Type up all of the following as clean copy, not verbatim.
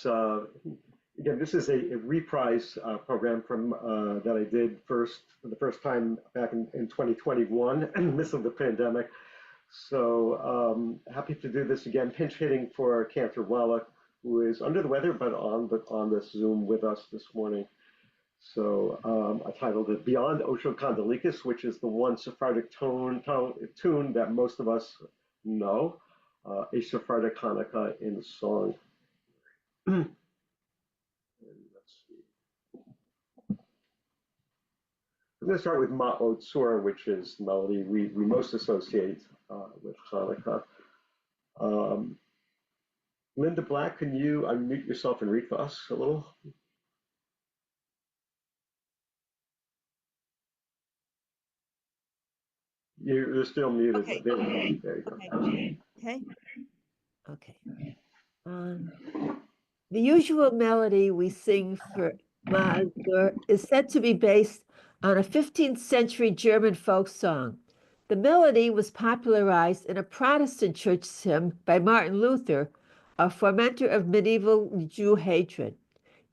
Uh, Again, this is a reprise program from that I did for the first time back in 2021, in the midst of the pandemic. So happy to do this again. Pinch hitting for Cantor Wallach, who is under the weather, but on this Zoom with us this morning. So I titled it "Beyond Osho Kondalikas," which is the one Sephardic tune that most of us know, a Sephardic Hanukkah in song. Let's see. I'm going to start with Ma'od Sur, which is the melody we most associate with Hanukkah. Um, Linda Black, can you unmute yourself and read for us a little? You're still muted. Okay. There you go. Okay. Okay. The usual melody we sing for Ma'azur is said to be based on a 15th century German folk song. The melody was popularized in a Protestant church hymn by Martin Luther, a fomenter of medieval Jew hatred.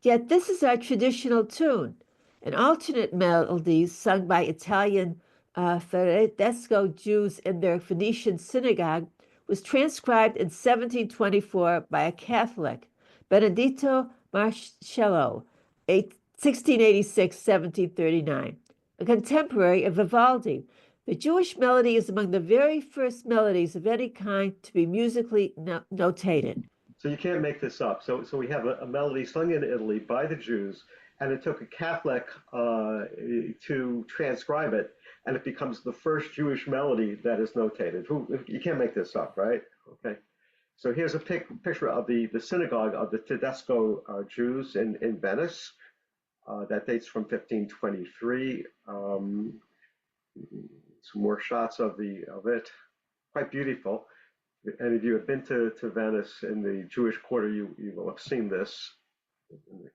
Yet this is our traditional tune. An alternate melody sung by Italian Tedesco Jews in their Venetian synagogue was transcribed in 1724 by a Catholic, Benedetto Marcello, 1686-1739, a contemporary of Vivaldi. The Jewish melody is among the very first melodies of any kind to be musically notated. So you can't make this up. So we have a melody sung in Italy by the Jews, and it took a Catholic to transcribe it, and it becomes the first Jewish melody that is notated. You can't make this up, right? Okay. So here's a picture of the synagogue of the Tedesco Jews in Venice. That dates from 1523. Some more shots of it. Quite beautiful. Any of you have been to Venice in the Jewish Quarter, you will have seen this. In the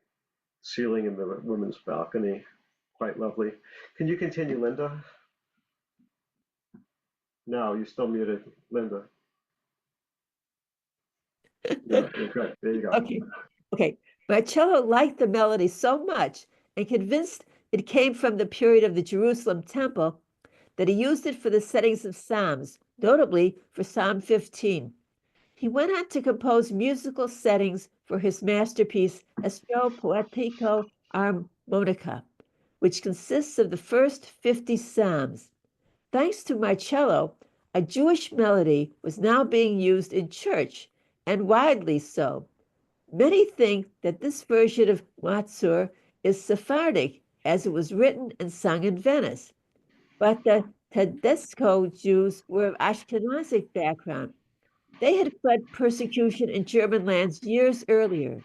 ceiling in the women's balcony. Quite lovely. Can you continue, Linda? No, you're still muted, Linda. No, you're good. There you go. Okay. Marcello liked the melody so much and convinced it came from the period of the Jerusalem temple that he used it for the settings of Psalms, notably for Psalm 15. He went on to compose musical settings for his masterpiece Estro Poetico Armonica, which consists of the first 50 Psalms. Thanks to Marcello, a Jewish melody was now being used in church, and widely so. Many think that this version of Matzur is Sephardic, as it was written and sung in Venice. But the Tedesco Jews were of Ashkenazic background. They had fled persecution in German lands years earlier.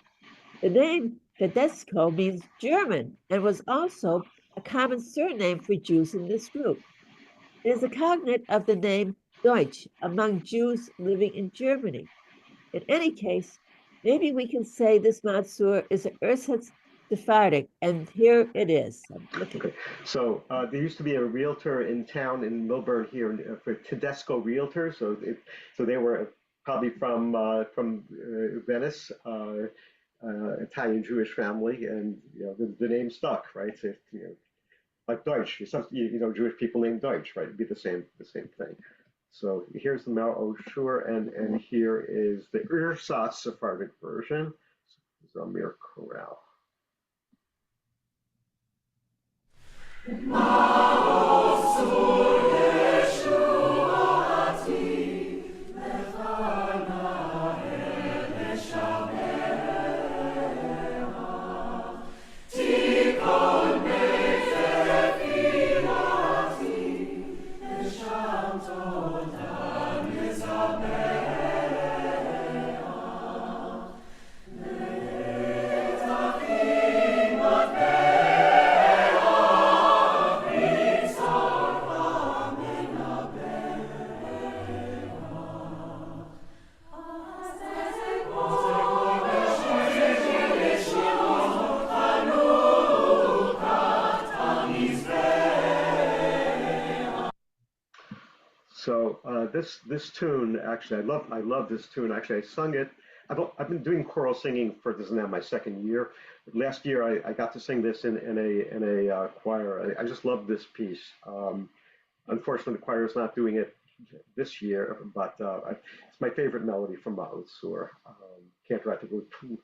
The name Tedesco means German and was also a common surname for Jews in this group. It is a cognate of the name Deutsch among Jews living in Germany. In any case, maybe we can say this Mansur is an Ersatz Sephardic, and here it is. I'm looking. Okay. So there used to be a realtor in town in Milburn here for Tedesco Realtors. So they were probably from Venice, Italian Jewish family, and the name stuck, right? So, like Deutsch, Jewish people named Deutsch, right? It'd be the same thing. So here's the Ma'od Sur, and here is the Ersatz Sephardic version, Zamir Chorale. So this tune actually, I love this tune. Actually, I sung it I've been doing choral singing for this is now my second year. Last year I got to sing this in a choir. I just love this piece. Unfortunately, the choir is not doing it this year, but it's my favorite melody from Ma'ot Sur. Cantor, I think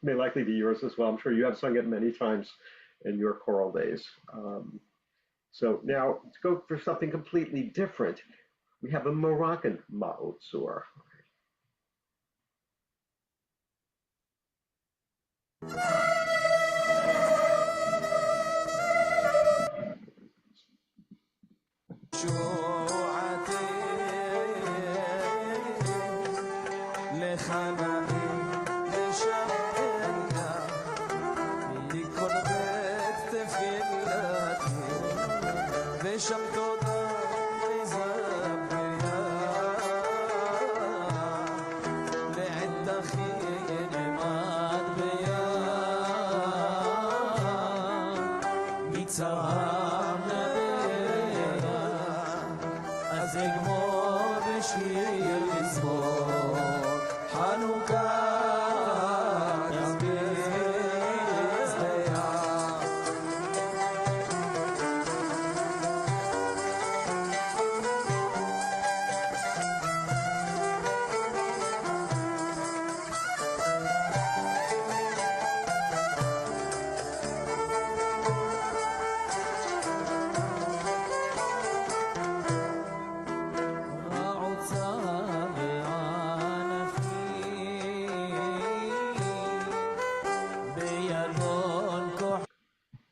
may likely be yours as well. I'm sure you have sung it many times in your choral days. So now to go for something completely different, we have a Moroccan Ma'ot Sur.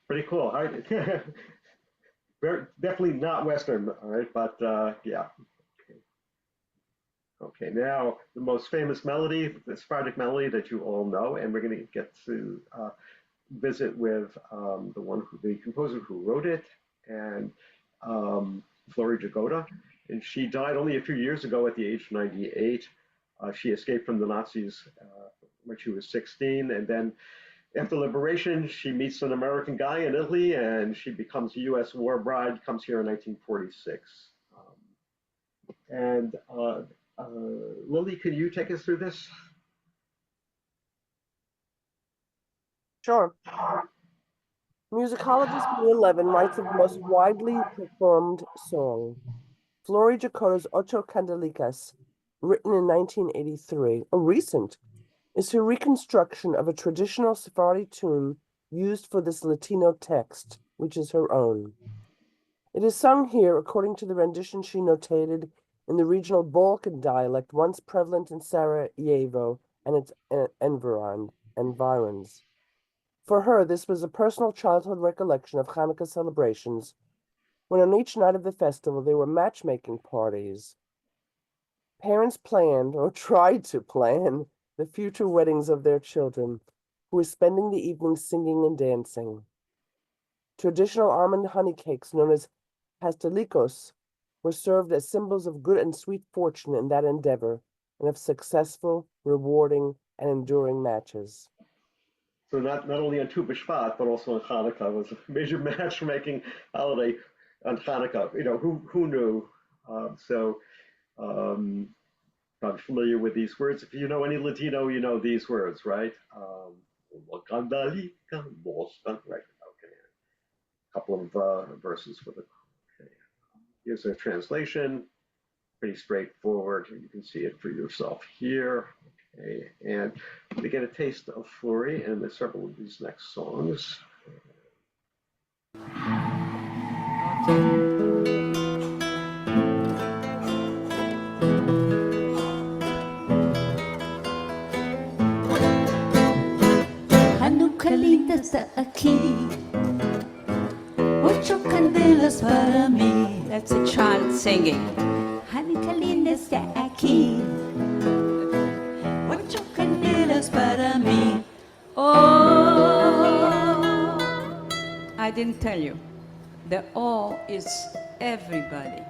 Pretty cool. All right. Very, definitely not Western, all right, but yeah. Okay, now the most famous melody, the Sephardic melody that you all know, and we're going to get to visit with the composer who wrote it, and Flori Jagoda. And she died only a few years ago at the age of 98. She escaped from the Nazis when she was 16, and then after liberation, she meets an American guy in Italy, and she becomes a U.S. war bride, comes here in 1946. And Lily, can you take us through this? Sure. Musicologist Neil Levin writes of the most widely performed song, Flori Jacoda's Ocho Candelicas, written in 1983, a recent, is her reconstruction of a traditional Sephardi tune used for this Latino text, which is her own. It is sung here according to the rendition she notated in the regional Balkan dialect once prevalent in Sarajevo and its environs. For her, this was a personal childhood recollection of Hanukkah celebrations, when on each night of the festival there were matchmaking parties. Parents planned, or tried to plan, the future weddings of their children, who were spending the evening singing and dancing. Traditional almond honey cakes known as pastelikos were served as symbols of good and sweet fortune in that endeavor, and of successful, rewarding, and enduring matches. So not only on Tu B'Shvat, but also on Hanukkah was a major matchmaking holiday on Hanukkah. You know, who knew? Probably familiar with these words. If you know any Latino, you know these words, right? Right. Okay. A couple of verses for the. Okay. Here's a translation. Pretty straightforward. You can see it for yourself here. Okay, and to get a taste of Flori and several of these next songs. Hanukkah linda está aquí. Ocho candelas para mí. That's a child singing. Hanukkah linda está aquí. Ocho candelas para mí. Oh, I didn't tell you. The O is everybody.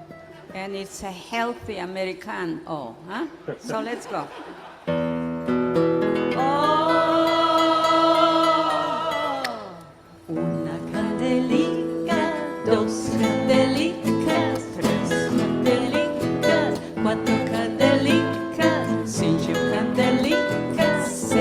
And it's a healthy American O, huh? So let's go. Una candelica, dos candelicas, tres candelicas, cuatro candelicas, cinco candelicas,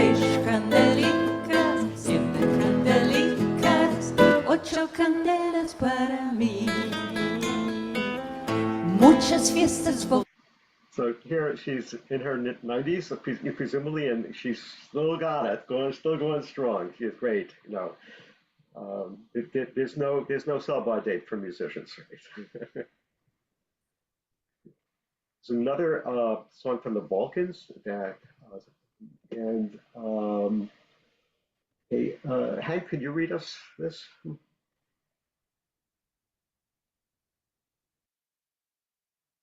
muchas fiestas vou. So here she's in her 90s, presumably, and she's still got it, still going strong. She is great. There's no sell-by date for musicians. Right? It's another song from the Balkans that, and hey, Hank, could you read us this?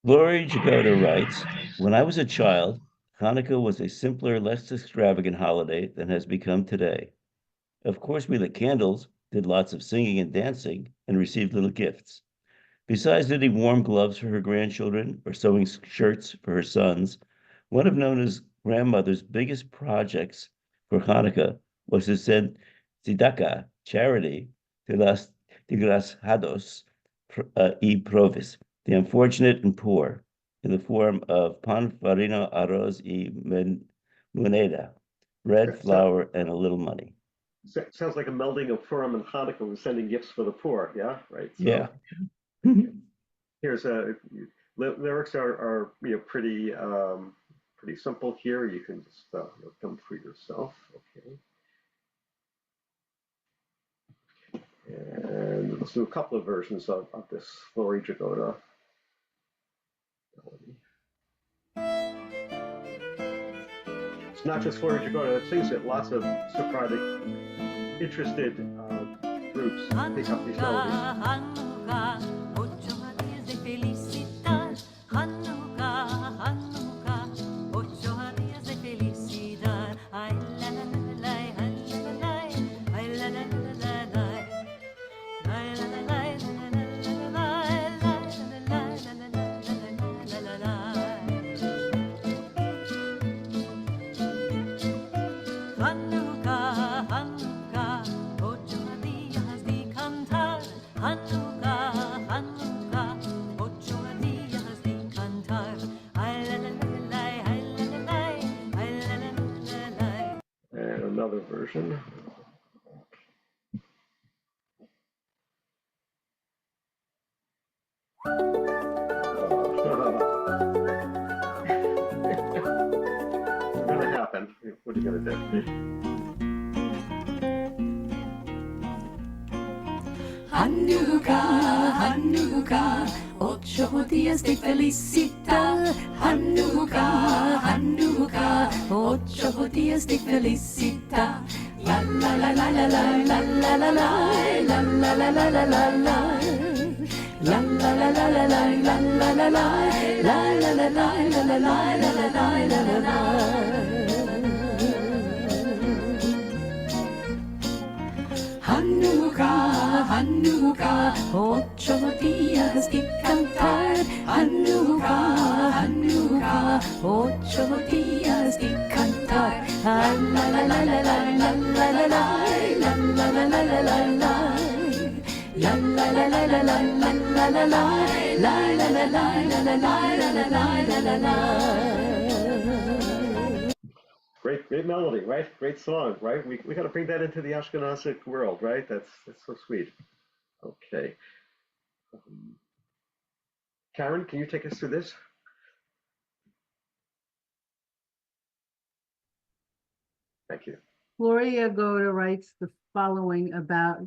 Lori Jagoda writes, when I was a child, Hanukkah was a simpler, less extravagant holiday than has become today. Of course, we lit candles, did lots of singing and dancing, and received little gifts. Besides knitting warm gloves for her grandchildren or sewing shirts for her sons, one of Nona's grandmother's biggest projects for Hanukkah was to send tzedakah, charity, to las desgraciados y pobres, the unfortunate and poor, in the form of pan, farina, arroz y moneda, bread, flour, and a little money. Sounds like a melding of Purim and Hanukkah with sending gifts for the poor. Yeah, right. So Yeah. here's lyrics are pretty pretty simple here. You can just look them for yourself. Okay. And let's do a couple of versions of this Lori Jagoda melody. It's not just Lori Jagoda that sings it. Lots of Sephardic interested groups pick up these melodies. Hanukkah, 8 dias de felicidade. Hanukkah, Hanukkah, 8 dias de felicidade. Ai la la la la, ai la la la, ai la la la la la, ai la la la la la la la. Hanukkah, Hanukkah, 8 dias de cantar. Hanukkah, Hanukkah, 8 dias de cantar. Ai la la la la, ai la la la, ai la la la la. And another version. It's gonna happen. What are you gonna do? Hanukkah, Hanukkah, 8 dias de felicidade. Hanukkah, Hanukkah, 8 dias de felicidade. La la la la la la la la la la la la la la la la. La la la la la la la la la la la la la la la la la la la. Hanukkah, Hanukkah, 8 dias de cantar. Hanukkah, Hanukkah, 8 dias de cantar. La la la la la la la la la la la la la la la la la. La la la la la la la la la la la la la la la la. Great melody, right? Great song, right? We got to bring that into the Ashkenazic world, right? That's so sweet. Okay. Karen, can you take us through this? Thank you. Gloria Goda writes the following about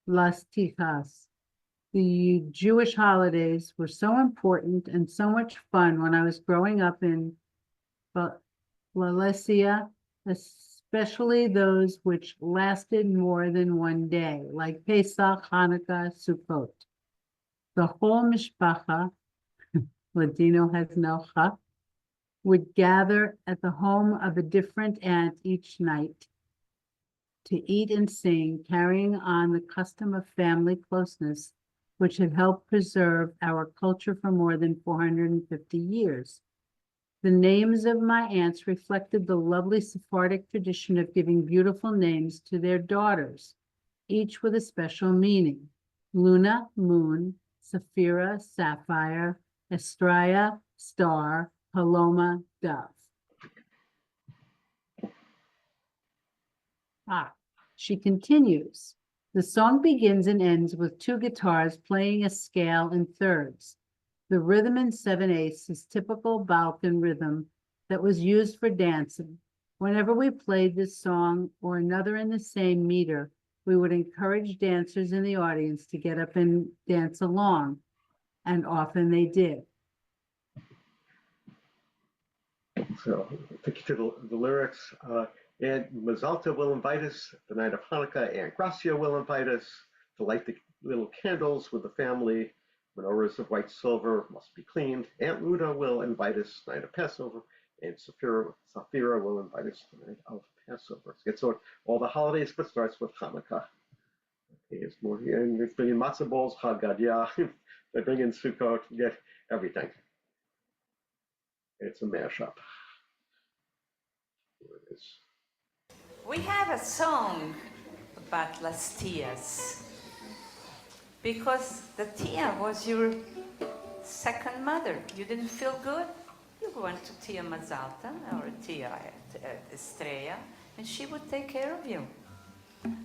Las Tijas. The Jewish holidays were so important and so much fun when I was growing up in Valencia, especially those which lasted more than one day, like Pesach, Hanukkah, Sukkot. The whole mishpacha, Ladino has no cha, would gather at the home of a different aunt each night to eat and sing, carrying on the custom of family closeness, which had helped preserve our culture for more than 450 years. The names of my aunts reflected the lovely Sephardic tradition of giving beautiful names to their daughters, each with a special meaning. Luna, moon; Sapphira, sapphire; Estrella, star; Paloma, dove. She continues. The song begins and ends with two guitars playing a scale in thirds. The rhythm in 7/8 is typical Balkan rhythm that was used for dancing. Whenever we played this song or another in the same meter, we would encourage dancers in the audience to get up and dance along, and often they did. So, take you to the lyrics. Aunt Mazalta will invite us the night of Hanukkah. Aunt Gracia will invite us to light the little candles with the family. Menorahs of white silver must be cleaned. Aunt Luda will invite us night of Passover. Aunt Safira will invite us the night of Passover. So all the holidays, but starts with Hanukkah. It's more, and they're bringing matzah balls, Haggadah. They bring in Sukkot, get everything. It's a mashup. Here it is. We have a song about Las Tias because the Tia was your second mother. You didn't feel good? You went to Tia Mazalta or Tia Estrella, and she would take care of you.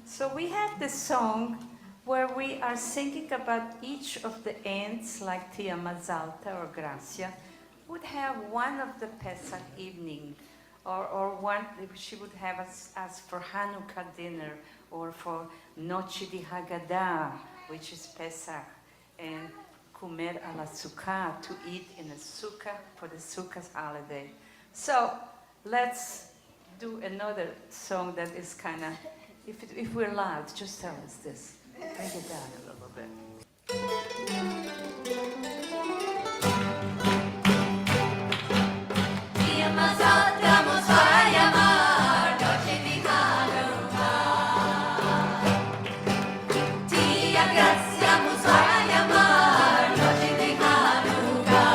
So we have this song where we are singing about each of the aunts, like Tia Mazalta or Gracia, would have one of the Pesach evening, or one she would have us for Hanukkah dinner, or for Noche de Haggadah, which is Pesach, and Kumer a la Sukkah, to eat in a sukkah for the Sukkah's holiday. So let's do another song that is kind of, if we're loud, just tell us this. Bring it down a little bit. Tia Mazalta nos va a llamar noche de Hanukkah. Tia Gracia nos va a llamar noche de Hanukkah.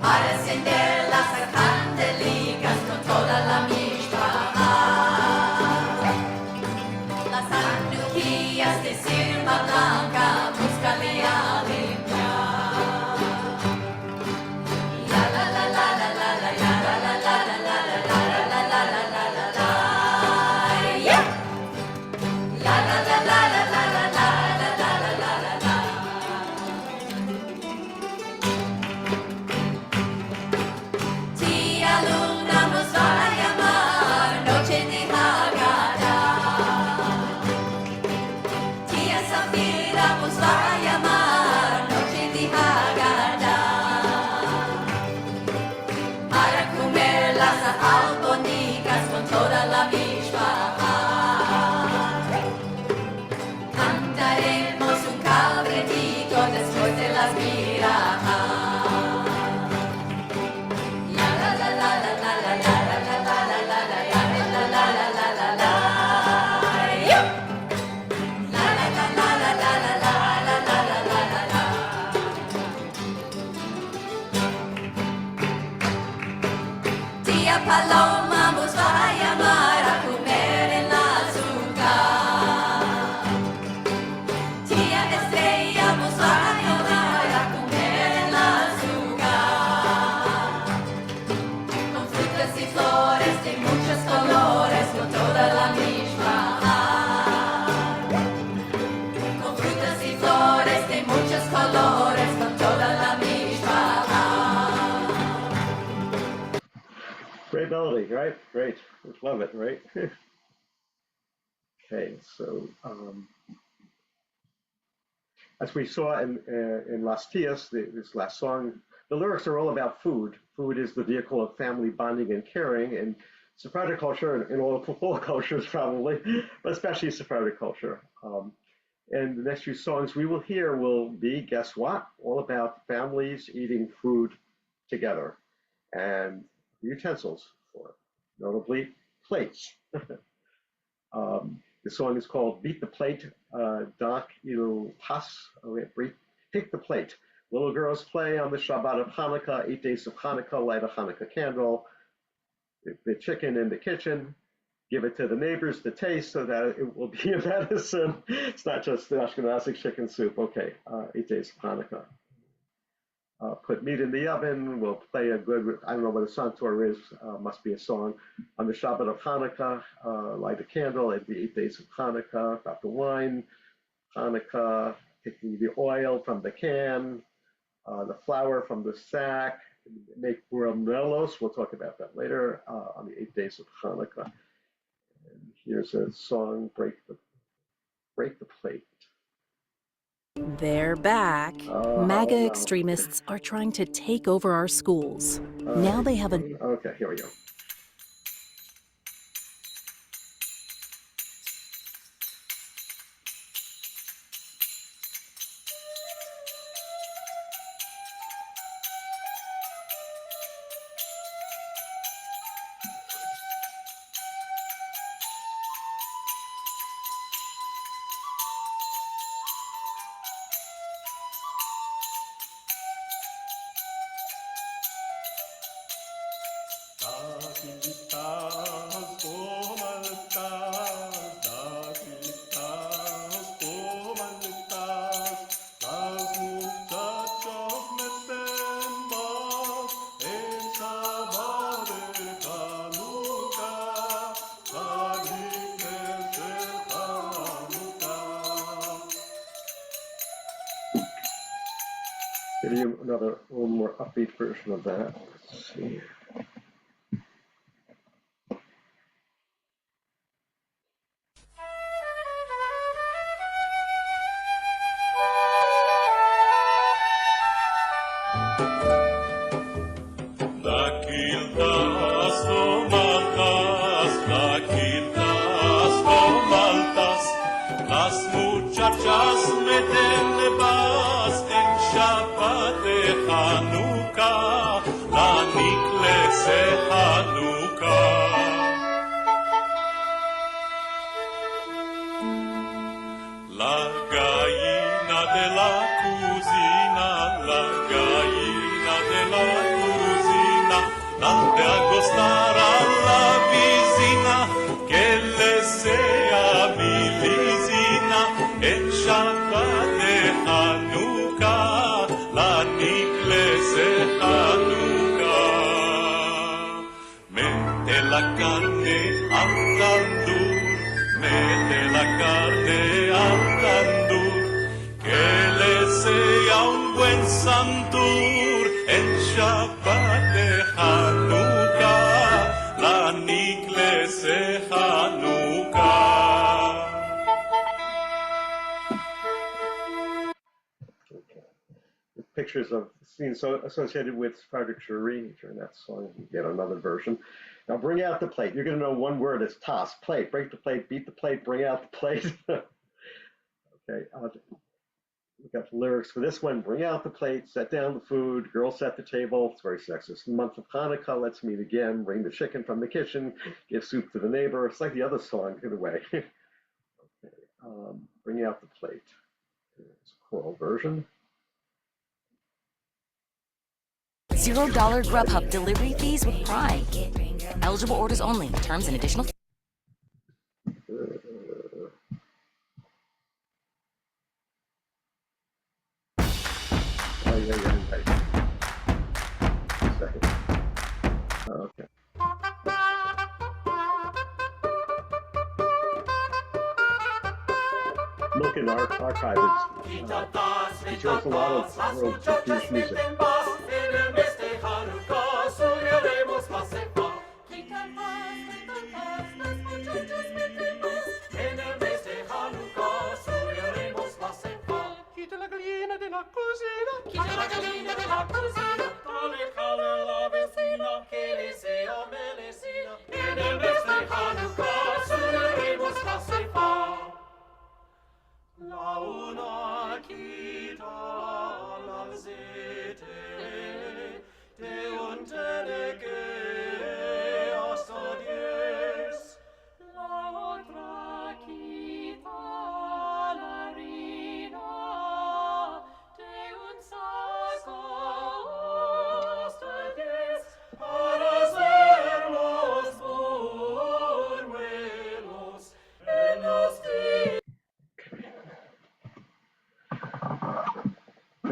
Para encender las candelicas con toda la mishpacha. Las Hanukkías de Sirma Blanca, búscale a limpiar. La la la la la la la la la la la la la la la la la la la. Yeah. La la la la la la la la la la la la la. Tia Luna nos va a llamar noche de Haggadah. Tia Safira nos va a llamar noche de Haggadah. Para comer las albóndigas con toda la mishpacha. Cantaremos un cabredito después de las mirajas. La la la la la la la la la la la la la la la la la la la. Yeah. La la la la la la la la la la la la la. Tia Paloma nos va a llamar a comer en la azúcar. Tia Estrella nos va a llamar a comer en la azúcar. Con frutas y flores de muchos colores, con toda la mishpacha. Con frutas y flores de muchos colores, con toda la mishpacha. Great melody, right? Great. Love it, right? Okay, so as we saw in Las Tias, this last song, the lyrics are all about food. Food is the vehicle of family bonding and caring, and Sephardic culture, and all cultures probably, but especially Sephardic culture. And the next few songs we will hear will be, guess what? All about families eating food together and utensils for it, notably plates. The song is called Beat the Plate, Doc Il Pas, Take the Plate. Little girls play on the Shabbat of Hanukkah, 8 days of Hanukkah, light a Hanukkah candle, the chicken in the kitchen, give it to the neighbors to taste so that it will be a medicine. It's not just the Ashkenazi chicken soup. Okay, 8 days of Hanukkah. Put meat in the oven. We'll play a good, I don't know what a santor is, must be a song. On the Shabbat of Hanukkah, light a candle at the 8 days of Hanukkah, about the wine, Hanukkah, taking the oil from the can, the flour from the sack, make buramelos. We'll talk about that later on the 8 days of Hanukkah. And here's a song, Break the Plate. They're back. MAGA extremists are trying to take over our schools. Now they have a... Okay, here we go. Give you another little more upbeat version of that. Let's see. Las muchachas meten paz en Shabbat de Hanukkah, la Niklese Hanukkah. La gallina de la cocina, la gallina de la cocina, date a gustar a la vicina, que le sea mi lisina, en Shabbat de Hanukkah, la Niklese Hanukkah. Mete la carne al tandur, mete la carne al tandur, que le sea un buen santur en Shabbat de Hanukkah, la Niklese Hanukkah. Pictures of scenes associated with Friedrich Jury during that song. You get another version. Now bring out the plate. You're going to know one word is toss, plate, break the plate, beat the plate, bring out the plate. Okay, we got the lyrics for this one. Bring out the plate, set down the food, girls set the table. It's very sexist. In the month of Hanukkah, let's meet again. Bring the chicken from the kitchen, give soup to the neighbor. It's like the other song, either way. Okay, bring out the plate. It's a choral version. $0 Grubhub delivery fees with Prime. Eligible orders only. Terms and additional... Second. Okay. Look in our archive. It shows a lot of world Jewish music.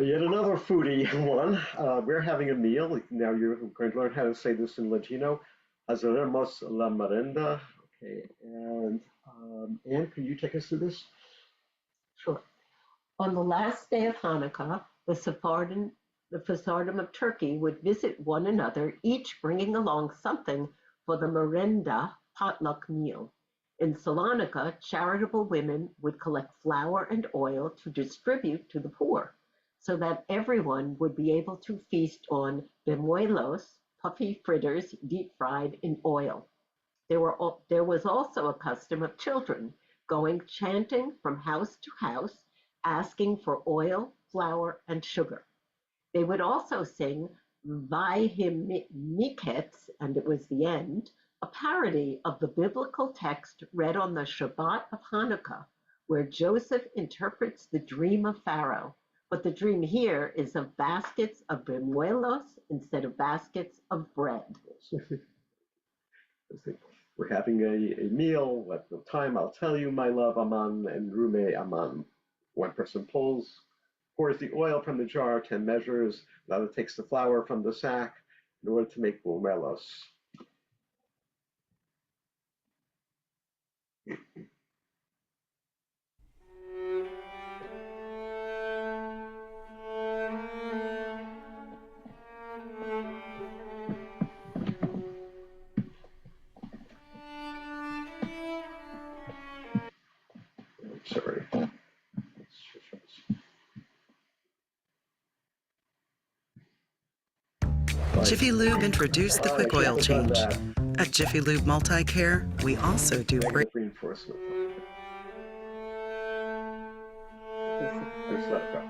Yet another foodie one. We're having a meal. Now you're going to learn how to say this in Latino. Hazaremos la merenda. Okay, and Anne, can you take us through this? Sure. On the last day of Hanukkah, the Sephardim of Turkey would visit one another, each bringing along something for the merenda potluck meal. In Salonika, charitable women would collect flour and oil to distribute to the poor, so that everyone would be able to feast on bemuelos, puffy fritters deep fried in oil. There was also a custom of children going chanting from house to house, asking for oil, flour, and sugar. They would also sing Vayimiketz, and it was the end, a parody of the biblical text read on the Shabbat of Hanukkah, where Joseph interprets the dream of Pharaoh. But the dream here is of baskets of bemuelos instead of baskets of bread. We're having a meal. At the time, I'll tell you, my love, Aman and Rume Aman. One person pours the oil from the jar 10 measures. Another takes the flour from the sack in order to make bumelos. Sorry. Jiffy Lube introduced the quick oil change. At Jiffy Lube Multi-Care, we also do reinforcement. Just let it go.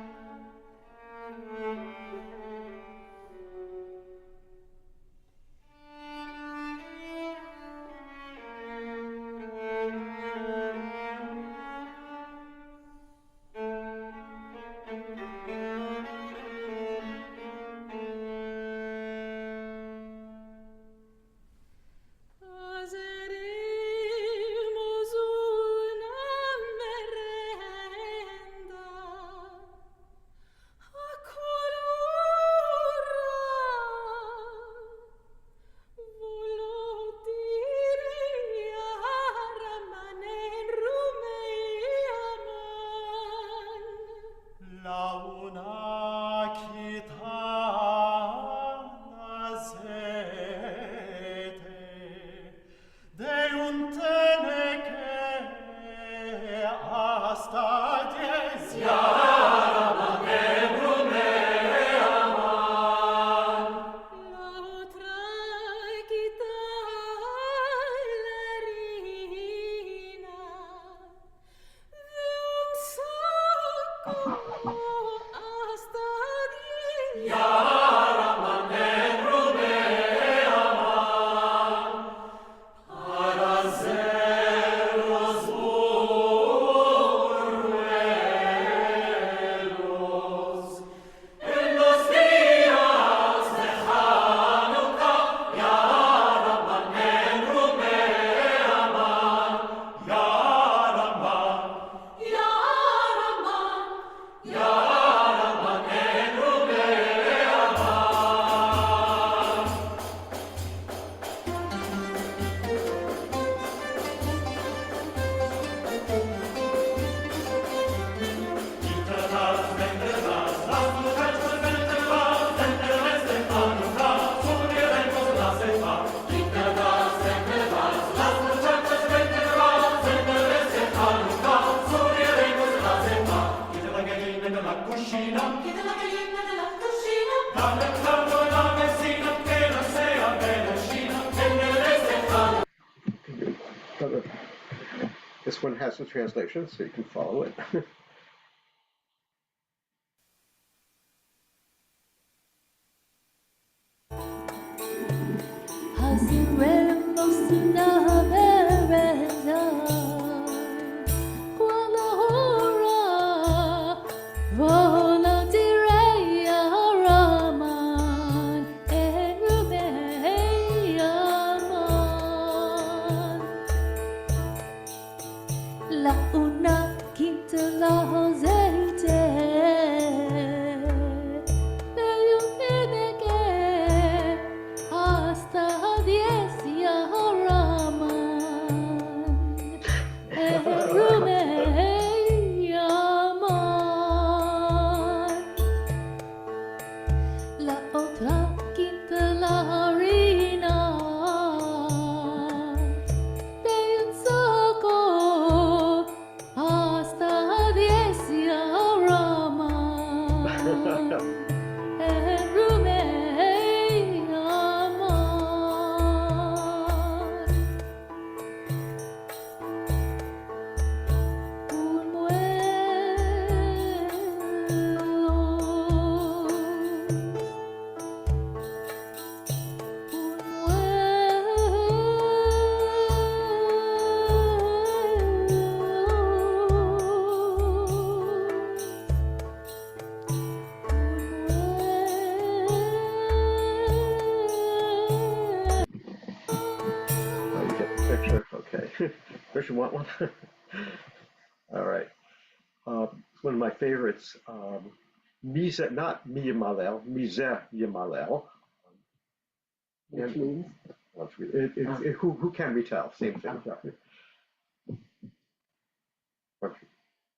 This one has the translation, so you can follow it. English, you want one? All right. It's one of my favorites. Mise, not Miyamalel, Mise Yamalel. Which means? Who can we tell? Same thing.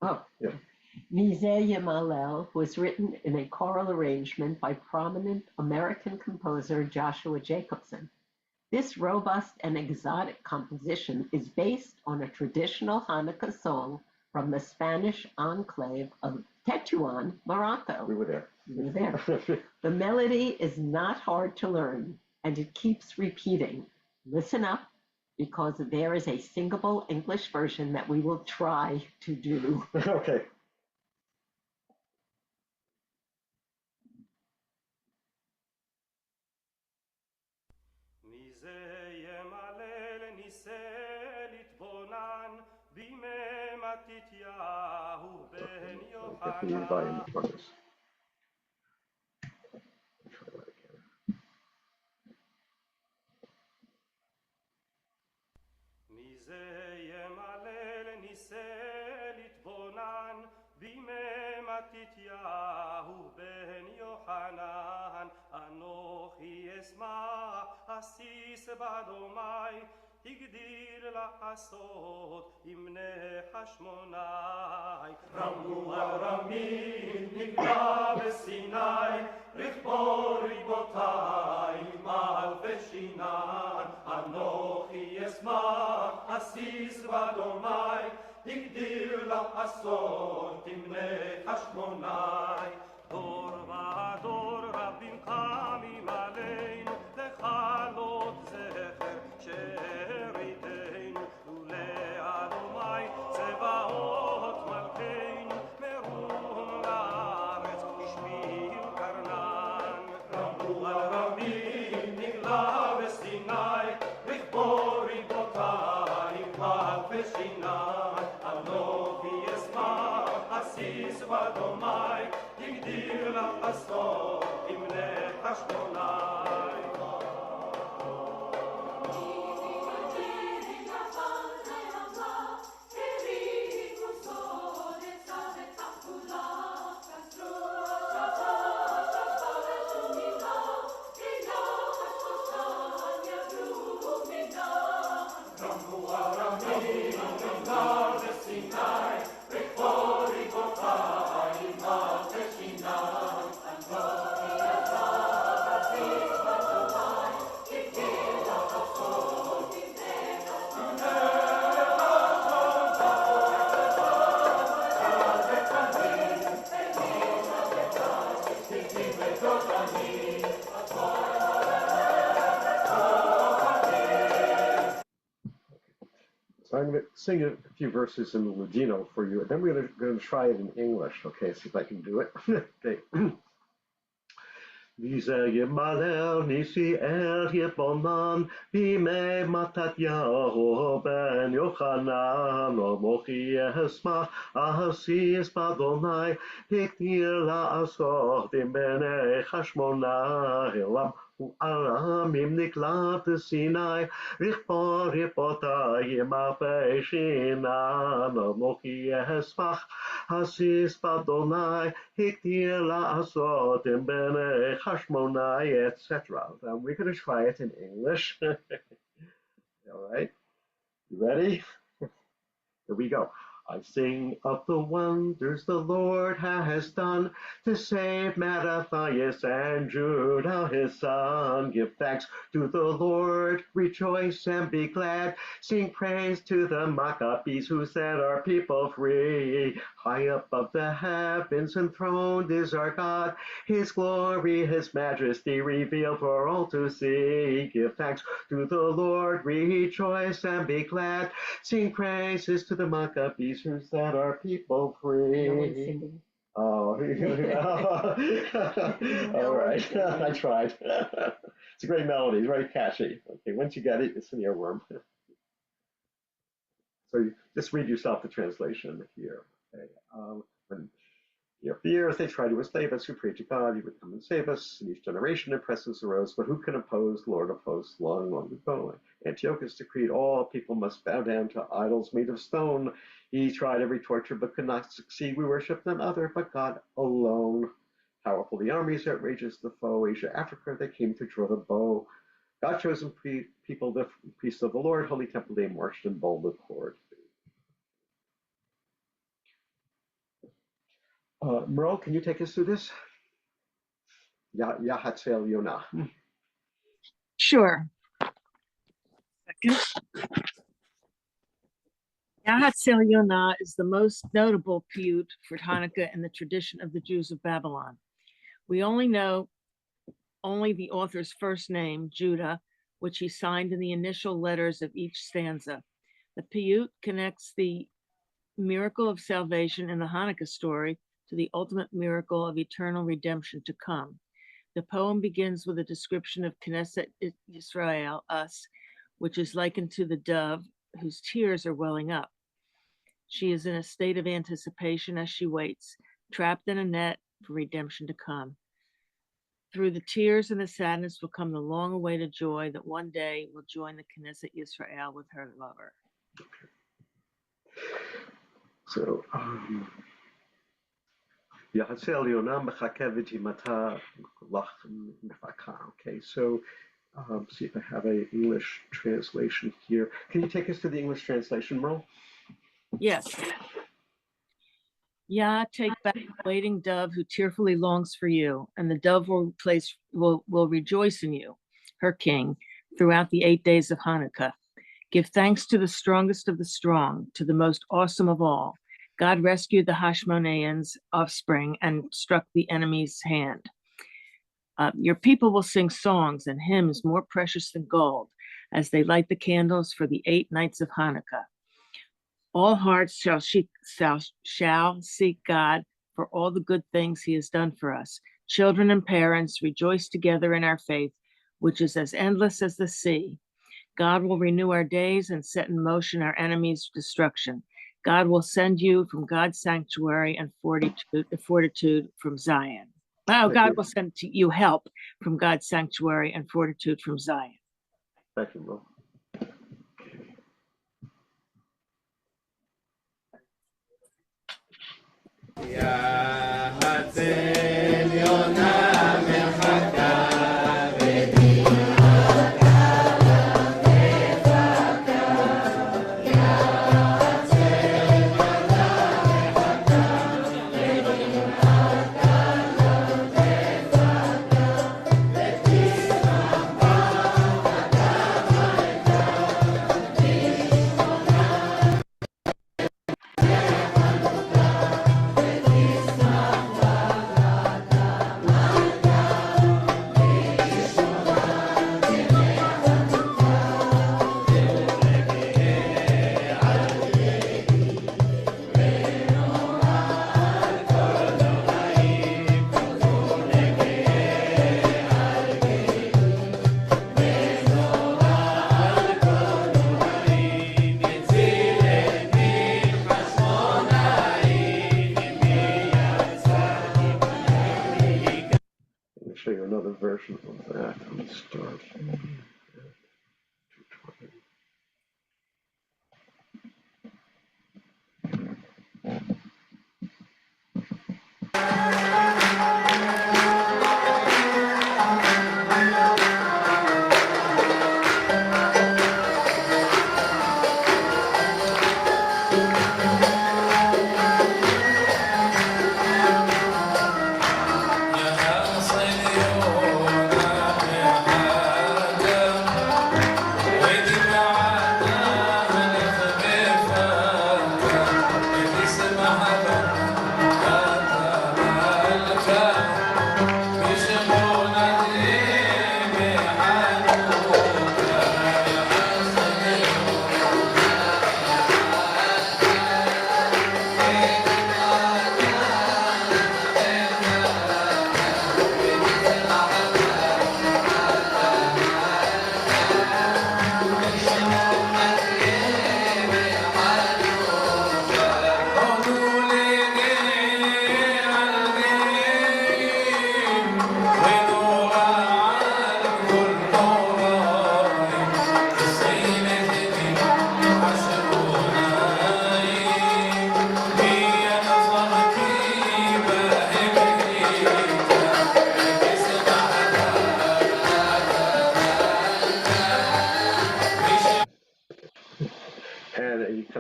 Oh. Yeah. Mise Yamalel was written in a choral arrangement by prominent American composer Joshua Jacobson. This robust and exotic composition is based on a traditional Hanukkah song from the Spanish enclave of Tetuan, Morocco. We were there. You were there. The melody is not hard to learn, and it keeps repeating. Listen up, because there is a singable English version that we will try to do. Okay. מזה ימלל ניסה להתבונן בימי מתתיהו בן יוחנן. מזה ימלל ניסה להתבונן בימי מתתיהו בן יוחנן אנוכי אשמח אסיס בדומי הגדיר לעשות עם בני חשמונאי רמו הרמים נגלה בסיני רכבו ריבותיי מעל ושינן אנוכי אשמח אסיס בדומי הגדיר לעשות עם בני חשמונאי דור ודור רבים קמים עלינו לכלות זכר שאריתנו ולאדומי צבאות מלכנו מרום לארץ השמיעו קרנן רמו על רבים נגלה בסיני רכבו ריבותיי מעל ושינן אנוכי אשמח אסיס בדומי הגדיר לעשות עם בני חשמונאי So I'm going to sing a few verses in the Ladino for you, and then we're going to try it in English. Okay, see if I can do it. Okay. Vise Yemalel nisi el Yeponan bime Matatyahu ben Yochanan Mochi Esma Ahasis Badonai Hiktir La'asot im Bene Chashmonai Elam Aramim niklat Sinai Richpo Ripotai Mafe Shinan Mochi Esmach Hasis Badonai Hiktir La'asot im Bene Hashmonai, etc. We're going to try it in English. All right, you ready? Here we go. I sing of the wonders the Lord has done to save Mattathias and Judah his son. Give thanks to the Lord, rejoice and be glad. Sing praise to the Maccabees who set our people free. High above the heavens enthroned is our God. His glory, his majesty revealed for all to see. Give thanks to the Lord, rejoice and be glad. Sing praises to the Maccabees who set our people free. No one's singing. Oh, all right. I tried. It's a great melody. It's very catchy. Okay, once you get it, it's an earworm. So you just read yourself the translation here. Okay. Year after year, as they try to enslave us, we pray to God, He would come and save us. In each generation, impresses arose, but who can oppose the Lord of hosts? Long, long ago, Antiochus decreed all people must bow down to idols made of stone. He tried every torture, but could not succeed. We worship none other but God alone. Powerful the armies, outrageous the foe. Asia, Africa, they came to draw the bow. God chosen people, the priests of the Lord, holy temple, they marched in bold accord. Merle, can you take us through this? Yahatzel Yonah. Sure. Second. Yahatzel Yonah is the most notable piyut for Hanukkah in the tradition of the Jews of Babylon. We only know the author's first name, Judah, which he signed in the initial letters of each stanza. The piyut connects the miracle of salvation in the Hanukkah story to the ultimate miracle of eternal redemption to come. The poem begins with a description of Knesset Yisrael, us, which is likened to the dove whose tears are welling up. She is in a state of anticipation as she waits, trapped in a net for redemption to come. Through the tears and the sadness will come the long-awaited joy that one day will join the Knesset Yisrael with her lover. So, Yahatzel Yonah mechakeh v'jimata lach mefaka. Okay, so see if I have an English translation here. Can you take us to the English translation, Merle? Yes. Yah, take back the waiting dove who tearfully longs for you, and the dove will rejoice in you, her king, throughout the 8 days of Hanukkah. Give thanks to the strongest of the strong, to the most awesome of all. God rescued the Hashmonaeans' offspring and struck the enemy's hand. Your people will sing songs and hymns more precious than gold as they light the candles for the 8 nights of Hanukkah. All hearts shall seek God for all the good things He has done for us. Children and parents rejoice together in our faith, which is as endless as the sea. God will renew our days and set in motion our enemies' destruction. God will send you from God's sanctuary and fortitude from Zion. Oh, God will send to you help from God's sanctuary and fortitude from Zion. Thank you, Merle. Show you another version of that. Let me start.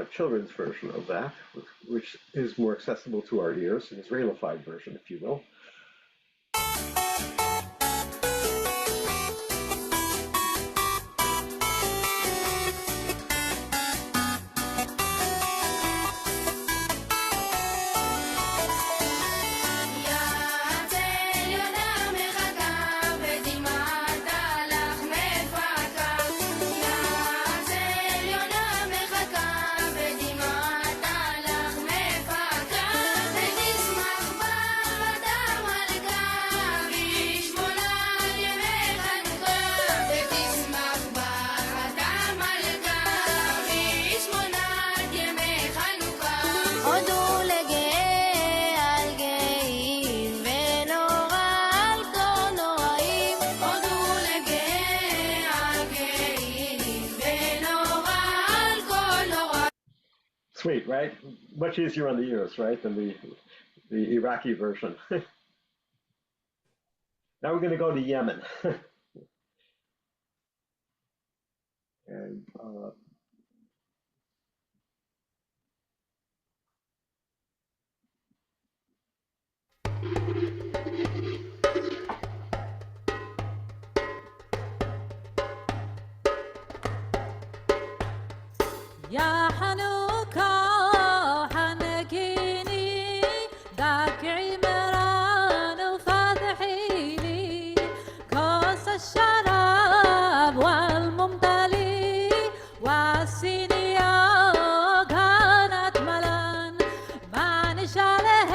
kind of children's version of that, which is more accessible to our ears, an Israelified version, if you will. Sweet, right? Much easier on the ears, right, than the Iraqi version. Now we're going to go to Yemen. And يا حنوكا حنكيني داكعي مران وفاتحي لي كوس الشراب والممتلي والسينيا كانت ملان ما نشاله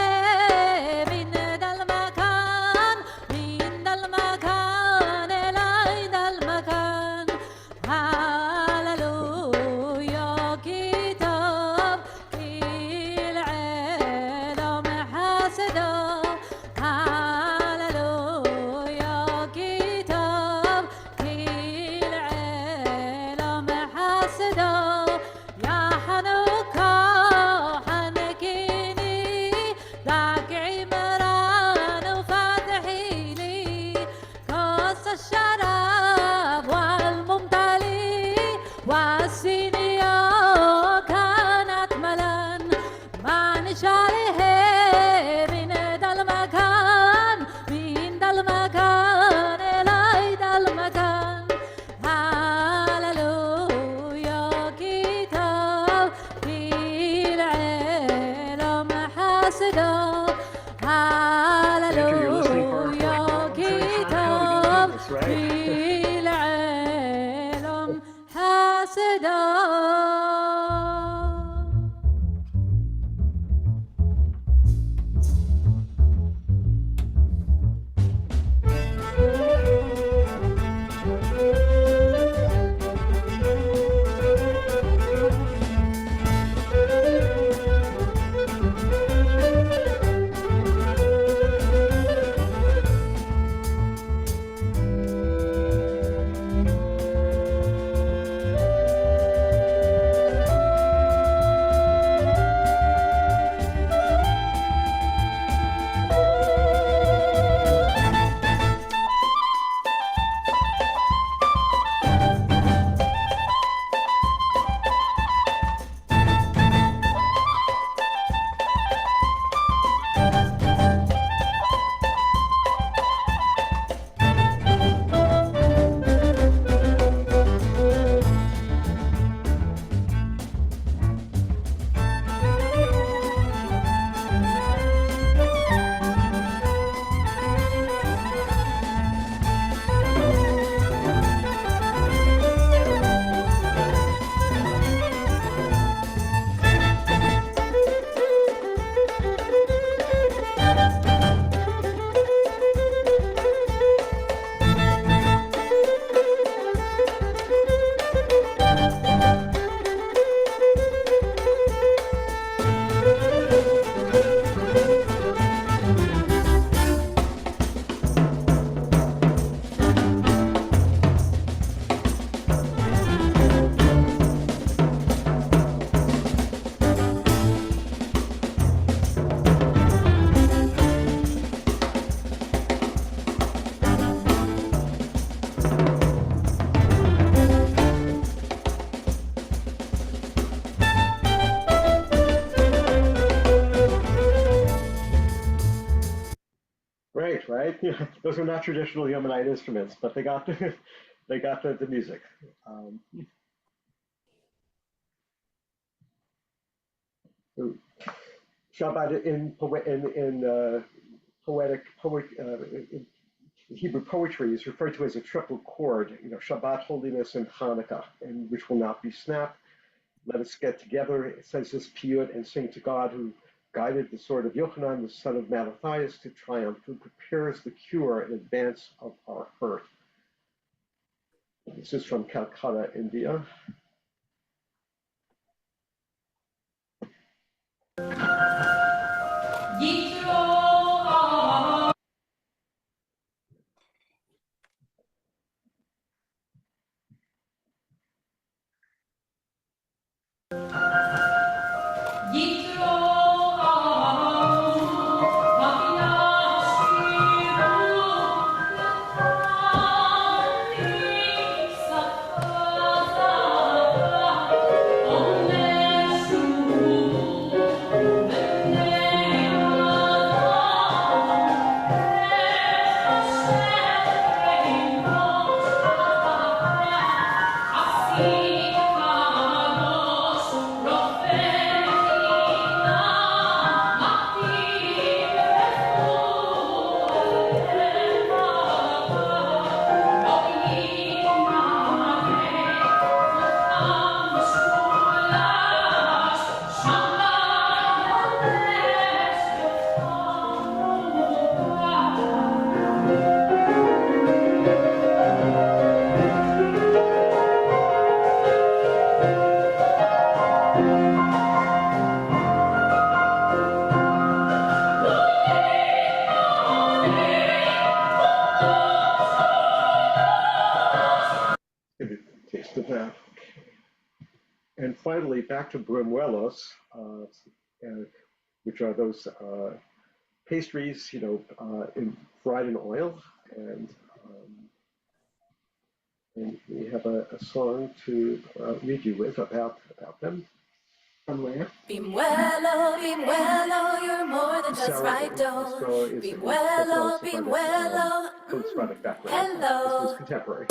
من ذا المكان من ذا المكان إلى ذا المكان هاللويا كتاب great, right? Yeah, those are not traditional Yemenite instruments, but they got they got the music. So Shabbat in Hebrew poetry is referred to as a triple chord. You know, Shabbat, holiness, and Hanukkah, and which will not be snapped. Let us get together, it says this piyut, and sing to God who guided the sword of Yochanan, the son of Mattathias, to triumph, who prepares the cure in advance of our hurt. This is from Calcutta, India. Taste of that. And finally, back to buñuelos, which are those pastries, fried in oil, and we have a song to read you with about them. From where? Bimuelo, Bimuelo, you're more than just right dough. Bimuelo, Bimuelo, Post-Semitic background. hello. This was contemporary.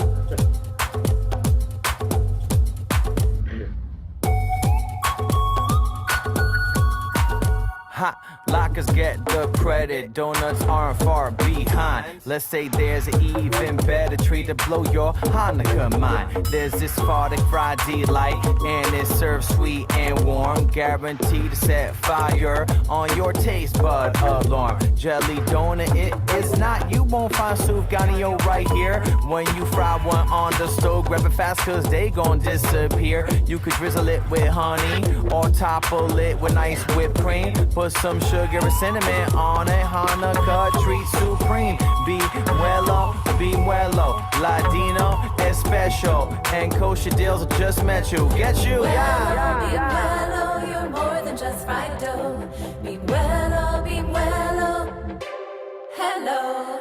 Ha, lockers get the credit, donuts aren't far behind. Let's say there's an even better treat to blow your Hanukkah mind. There's this Sephardic fried delight, and it's served sweet and warm, guaranteed to set fire on your taste bud alarm. Jelly donut, it is not, you won't find sufganio right here. When you fry one on the stove, grab it fast cause they gon' disappear. You could drizzle it with honey, or topple it with nice whipped cream. Put some sugar and cinnamon on it, Hanukkah treat supreme. Be muelo, Ladino, especial, and kosher deals just met you. Get you, yeah. Be muelo, you're more than just right dough. Be muelo, hello.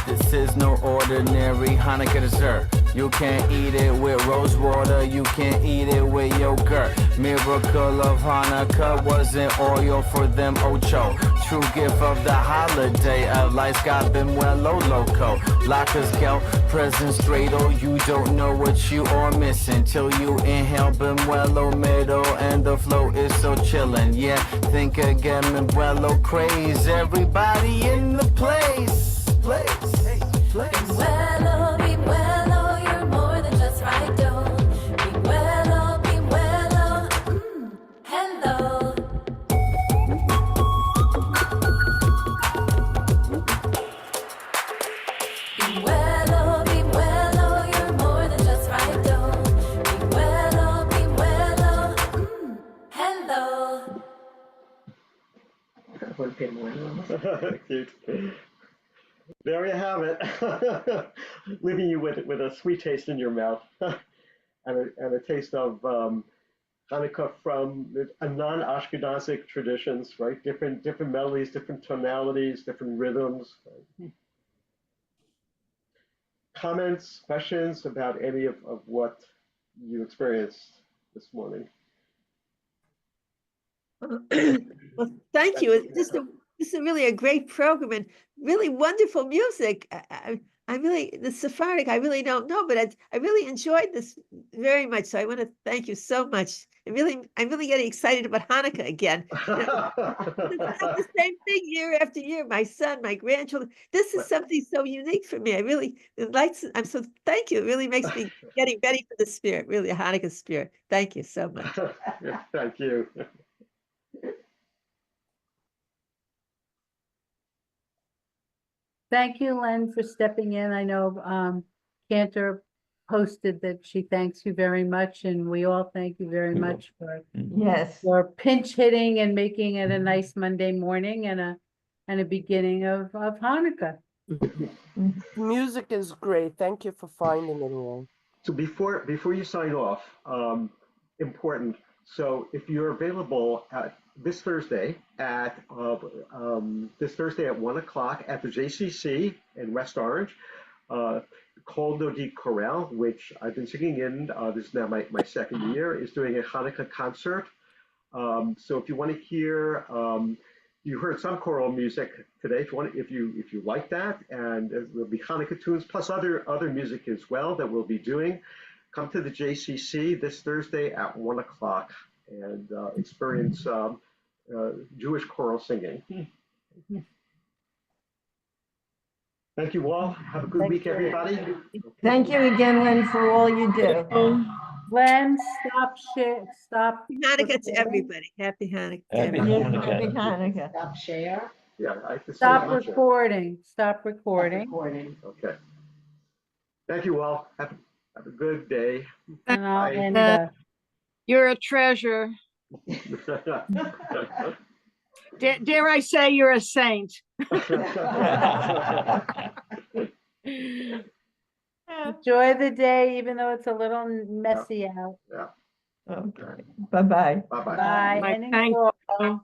This is no ordinary Hanukkah dessert. You can't eat it with rose water, you can't eat it with yogurt. Miracle of Hanukkah wasn't oil for them ocho. True gift of the holiday of lights got Bimuelo loco. Lockers go presents dreidel, you don't know what you are missing till you inhale Bimuelo middle and the flow is so chillin'. Yeah, think again, Bimuelo craze, everybody in the place. Bimuelo, Bimuelo, you're more than just right dough. Bimuelo, Bimuelo, hello. Bimuelo, Bimuelo, you're more than just right dough. Bimuelo, Bimuelo, hello. Cute. There you have it. Leaving you with a sweet taste in your mouth and a taste of Hanukkah from a non-Ashkenazic traditions, right? Different melodies, different tonalities, different rhythms. Right? Comments, questions about any of what you experienced this morning? Well, thank you. This is really a great program and really wonderful music. I really, the Sephardic, I really don't know, but I really enjoyed this very much. So I want to thank you so much. I'm really getting excited about Hanukkah again. It's not the same thing year after year. My son, my grandchildren. This is something so unique for me. I really I'm so thank you. It really makes me getting ready for the spirit, really a Hanukkah spirit. Thank you so much. Thank you. Thank you, Len, for stepping in. I know Cantor posted that she thanks you very much, and we all thank you very much for pinch hitting and making it a nice Monday morning and a beginning of Hanukkah. Music is great. Thank you for finding it all. So before you sign off, important. So if you're available this Thursday at 1 o'clock at the JCC in West Orange, Col di Chorale, which I've been singing in. This is now my second year. Is doing a Hanukkah concert. So if you want to hear, you heard some choral music today. If you like that, and there'll be Hanukkah tunes plus other music as well that we'll be doing. Come to the JCC this Thursday at 1 o'clock and experience Jewish choral singing. Thank you all. Have a good week, everybody. Thank you again, Len, for all you do. Len, stop. Hanukkah to everybody. Happy Hanukkah. Happy Happy Hanukkah. Hanukkah. Stop share. Yeah, I have to say Stop much. recording. Stop recording. Okay. Thank you all. Have a good day. And I'll Bye. end You're a treasure. Dare I say you're a saint? enjoy the day, even though it's a little messy out. Yeah. Okay. Bye-bye. Bye-bye. Bye. My And thank enjoy. you.